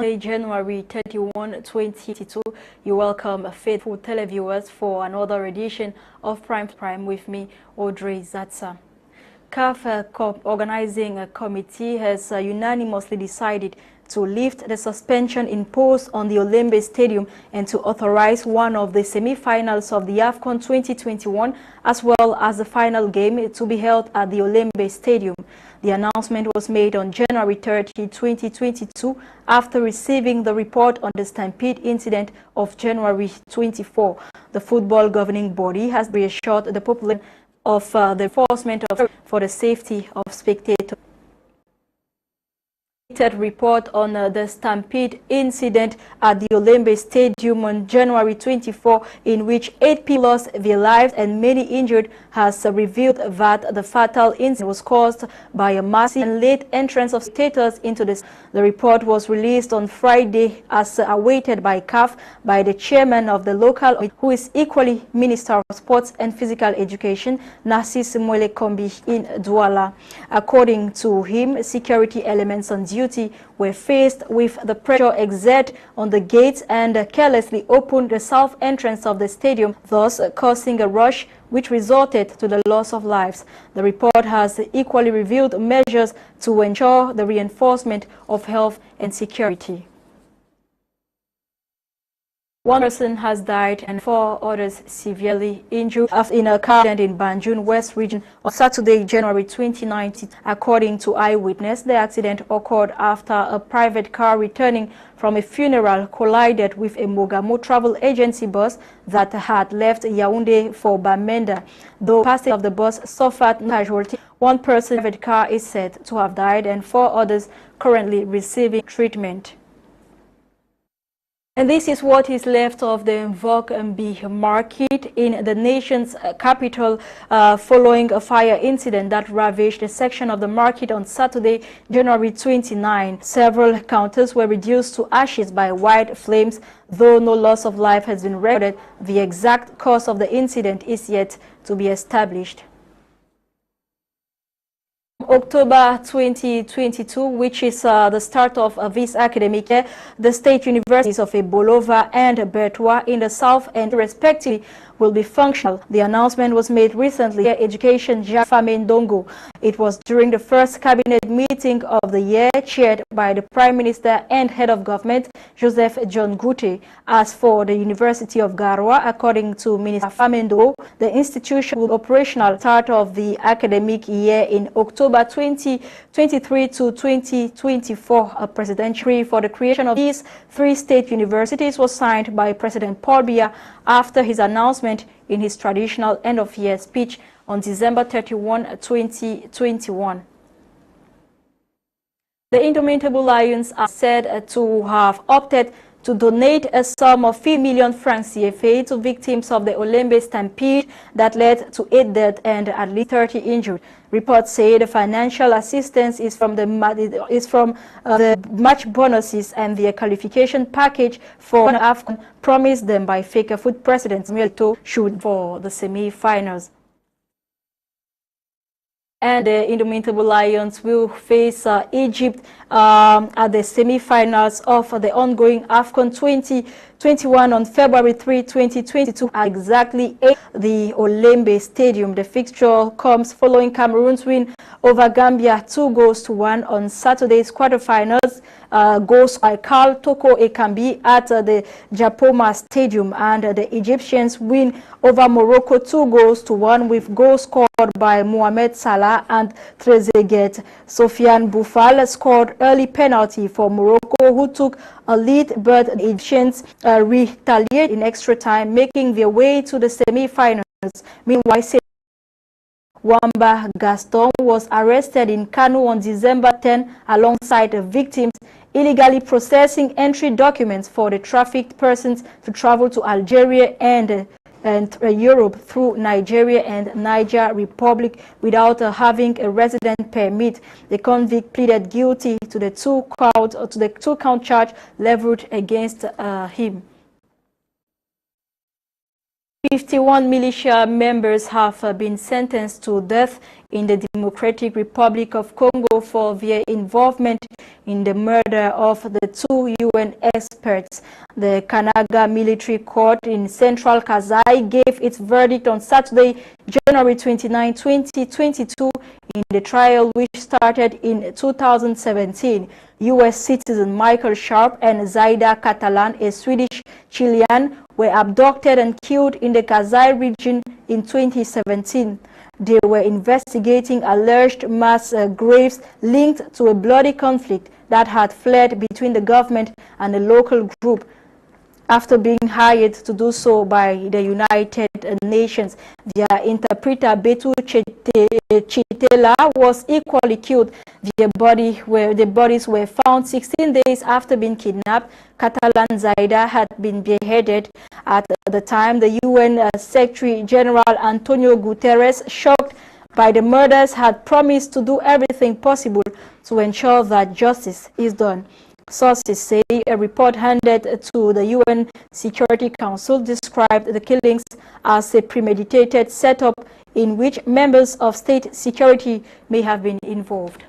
Monday, January 31, 2022. You welcome faithful televiewers for another edition of Prime with me, Audrey Zatsa. CAF organizing committee has unanimously decided to lift the suspension imposed on the Olembe Stadium and to authorize one of the semi-finals of the AFCON 2021 as well as the final game to be held at the Olembe Stadium. The announcement was made on January 30, 2022 after receiving the report on the Stampede incident of January 24. The football governing body has reassured the population of the enforcement for the safety of spectators. Report on the Stampede incident at the Olembe Stadium on January 24, in which 8 people lost their lives and many injured, has revealed that the fatal incident was caused by a massive and late entrance of spectators into this. The report was released on Friday as awaited by CAF by the chairman of the local, who is equally Minister of Sports and Physical Education, Narcisse Mwele Kombi in Douala. According to him, security elements on duty were faced with the pressure exerted on the gates and carelessly opened the south entrance of the stadium, thus causing a rush which resulted to the loss of lives. The report has equally revealed measures to ensure the reinforcement of health and security. One person has died and 4 others severely injured in a car accident in Banjul West region on Saturday, January 2019. According to eyewitness, the accident occurred after a private car returning from a funeral collided with a Mogamo travel agency bus that had left Yaoundé for Bamenda. Though passengers of the bus suffered no casualty, one person in the private car is said to have died and 4 others currently receiving treatment. And this is what is left of the Mvok market in the nation's capital following a fire incident that ravaged a section of the market on Saturday, January 29. Several counters were reduced to ashes by wide flames. Though no loss of life has been recorded, the exact cause of the incident is yet to be established. October 2022, which is the start of this academic year, the state universities of Ebolova and Bertois in the south and respectively will be functional. The announcement was made recently at Education Ndongo. It was during the first cabinet meeting of the year chaired by the Prime Minister and Head of Government, Joseph John Gute. As for the University of Garoua, according to Minister Famendo, the institution will be operational start of the academic year in October 2023 to 2024. A presidential decree for the creation of these 3 state universities was signed by President Paul Biya after his announcement in his traditional end-of-year speech on December 31, 2021. The Indomitable Lions are said to have opted to donate a sum of 3 million francs CFA to victims of the Olembe Stampede that led to 8 deaths and at least 30 injured. Reports say the financial assistance is from the match bonuses and the qualification package for AFCON promised them by Fecafoot President Milto should for the semi-finals. And the Indomitable Lions will face Egypt at the semi-finals of the ongoing AFCON 2021 on February 3, 2022 at exactly 8 the Olembe Stadium. The fixture comes following Cameroon's win over Gambia 2-1 on Saturday's quarterfinals. Goals by Carl Toko Ekambi at the Japoma Stadium, and the Egyptians win over Morocco 2-1 with goals scored by Mohamed Salah and Trezeguet. Sofiane Boufal scored early penalty for Morocco, who took a lead, but the Egyptians retaliated in extra time, making their way to the semi-finals. Meanwhile, Wamba Gaston was arrested in Kano on December 10 alongside the victims, illegally processing entry documents for the trafficked persons to travel to Algeria and Europe through Nigeria and Niger Republic without having a resident permit. The convict pleaded guilty to the two-count charge leveled against him. 51 militia members have been sentenced to death in the Democratic Republic of Congo for their involvement in the murder of the 2 UN experts. The Kanaga Military Court in Central Kasai gave its verdict on Saturday, January 29, 2022, in the trial which started in 2017. U.S. citizen Michael Sharp and Zaida Catalan, a Swedish Chilean, were abducted and killed in the Kasai region in 2017. They were investigating alleged mass graves linked to a bloody conflict that had flared between the government and a local group after being hired to do so by the United Nations. Their interpreter, Betu Chitela, was equally killed. The bodies were found 16 days after being kidnapped. Catalan Zaida had been beheaded. At the time, the UN Secretary General Antonio Guterres, shocked by the murders, had promised to do everything possible to ensure that justice is done. Sources say a report handed to the UN Security Council described the killings as a premeditated setup in which members of state security may have been involved.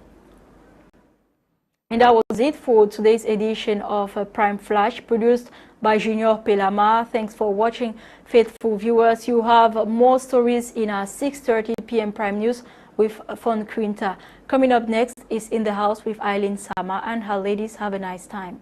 And that was it for today's edition of Prime Flash, produced by Junior Pelama. Thanks for watching, faithful viewers. You have more stories in our 6:30 p.m. Prime News with Fon Quinta. Coming up next is In the House with Eileen Sama and her ladies. Have a nice time.